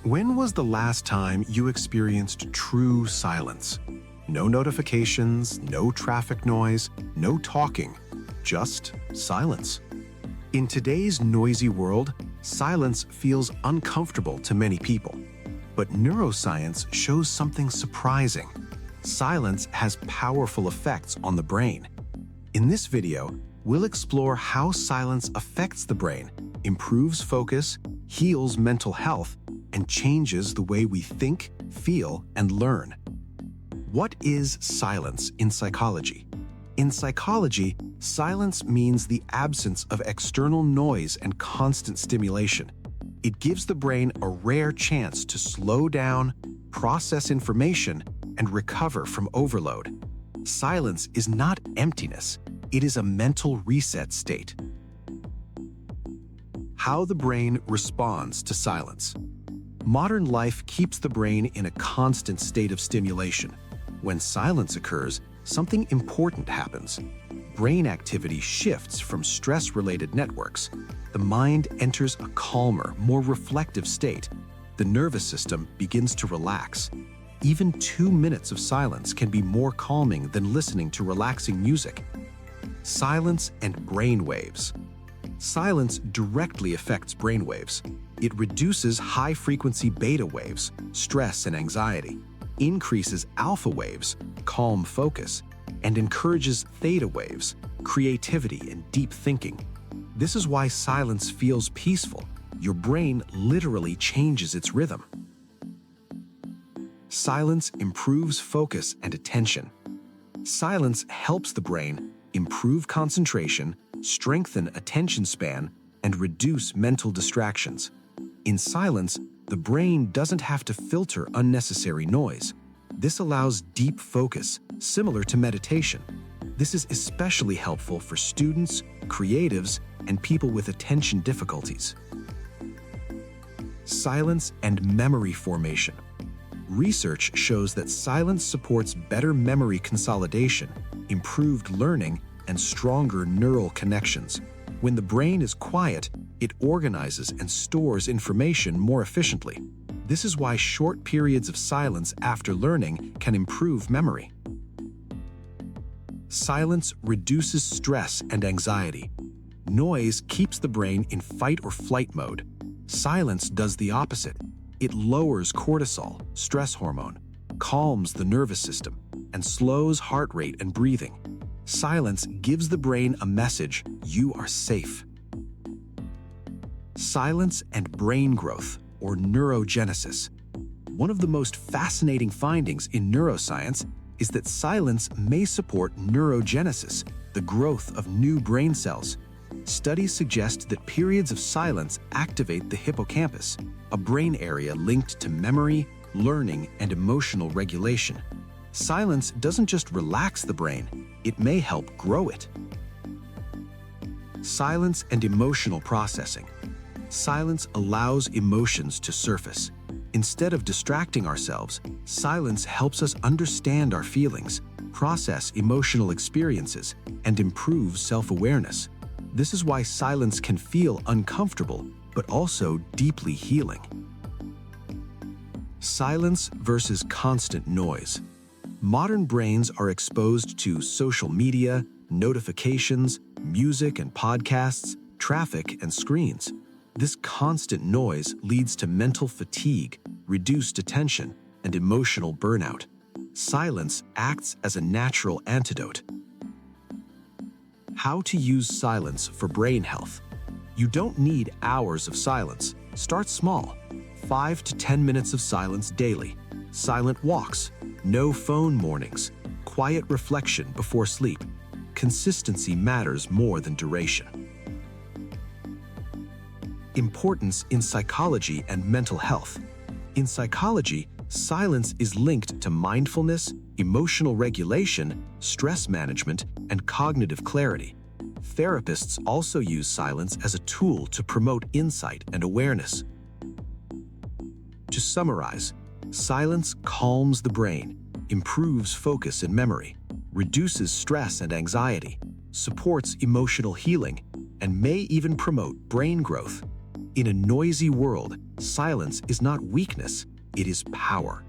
When was the last time you experienced true silence? No notifications, no traffic noise, no talking, just silence. In today's noisy world, silence feels uncomfortable to many people. But neuroscience shows something surprising. Silence has powerful effects on the brain. In this video, we'll explore how silence affects the brain, improves focus, heals mental health, and changes the way we think, feel, and learn. What is silence in psychology? In psychology, silence means the absence of external noise and constant stimulation. It gives the brain a rare chance to slow down, process information, and recover from overload. Silence is not emptiness, it is a mental reset state. How the brain responds to silence. Modern life keeps the brain in a constant state of stimulation. When silence occurs, something important happens. Brain activity shifts from stress-related networks. The mind enters a calmer, more reflective state. The nervous system begins to relax. Even 2 minutes of silence can be more calming than listening to relaxing music. Silence and brain waves. Silence directly affects brain waves. It reduces high-frequency beta waves, stress and anxiety, increases alpha waves, calm focus, and encourages theta waves, creativity and deep thinking. This is why silence feels peaceful. Your brain literally changes its rhythm. Silence improves focus and attention. Silence helps the brain improve concentration, strengthen attention span, and reduce mental distractions. In silence, the brain doesn't have to filter unnecessary noise. This allows deep focus, similar to meditation. This is especially helpful for students, creatives, and people with attention difficulties. Silence and memory formation. Research shows that silence supports better memory consolidation, improved learning, and stronger neural connections. When the brain is quiet, it organizes and stores information more efficiently. This is why short periods of silence after learning can improve memory. Silence reduces stress and anxiety. Noise keeps the brain in fight or flight mode. Silence does the opposite. It lowers cortisol, stress hormone, calms the nervous system, and slows heart rate and breathing. Silence gives the brain a message: you are safe. Silence and brain growth, or neurogenesis. One of the most fascinating findings in neuroscience is that silence may support neurogenesis, the growth of new brain cells. Studies suggest that periods of silence activate the hippocampus, a brain area linked to memory, learning, and emotional regulation. Silence doesn't just relax the brain, it may help grow it. Silence and emotional processing. Silence allows emotions to surface. Instead of distracting ourselves, silence helps us understand our feelings, process emotional experiences, and improve self-awareness. This is why silence can feel uncomfortable, but also deeply healing. Silence versus constant noise. Modern brains are exposed to social media, notifications, music and podcasts, traffic and screens. This constant noise leads to mental fatigue, reduced attention, and emotional burnout. Silence acts as a natural antidote. How to use silence for brain health. You don't need hours of silence. Start small. 5 to 10 minutes of silence daily. Silent walks. No phone mornings. Quiet reflection before sleep. Consistency matters more than duration. Importance in psychology and mental health. In psychology, silence is linked to mindfulness, emotional regulation, stress management, and cognitive clarity. Therapists also use silence as a tool to promote insight and awareness. To summarize, silence calms the brain, improves focus and memory, reduces stress and anxiety, supports emotional healing, and may even promote brain growth. In a noisy world, Silence is not weakness, it is power.